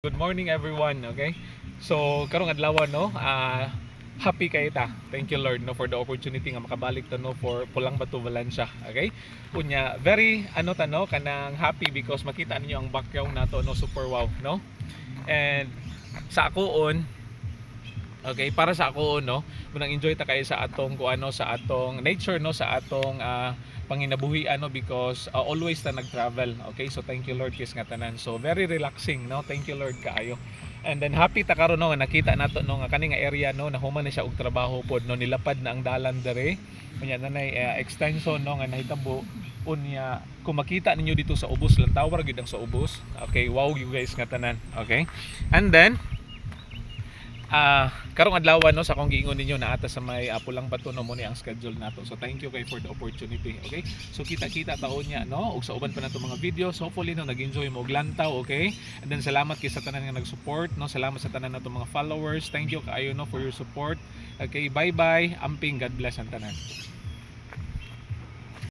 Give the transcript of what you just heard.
Good morning everyone, okay? So karong adlaw no, happy kay ta. Thank you Lord no for the opportunity nga makabalik ta no for Pulang Batu Valencia, okay? Unya very kanang happy because makita ninyo ang background nato no, super wow no. And sa akoon, okay, para sa ako no, munang enjoy ta kay sa atong sa atong nature no, sa atong panginabuhi because always ta nag-travel. Okay, so thank you Lord kis nga tanan. So very relaxing no. Thank you Lord kaayo. And then happy ta karon no nga nakita nato no nga kani nga area no nahuman na siya og trabaho pod no, nilapad na ang dalan dere. Unya nanay extension no nga nahitabo unya kung makita ninyo dito sa ubos lang tower gid ang sa ubos. Okay, wow you guys nga tanan. Okay. And then karong adlaw no sa akong giingon ninyo na ata sa may Pulang Batu no mo ni ang schedule nato. So thank you kay for the opportunity. Okay? So kita-kita taon niya no ug sa uban pa nato mga videos. Hopefully no nag-enjoy mo og lantaw, okay? And then salamat kay sa tanan nga nag-support no. Salamat sa tanan nato mga followers. Thank you kaayo no for your support. Okay, bye-bye. Amping, God bless ang tanan.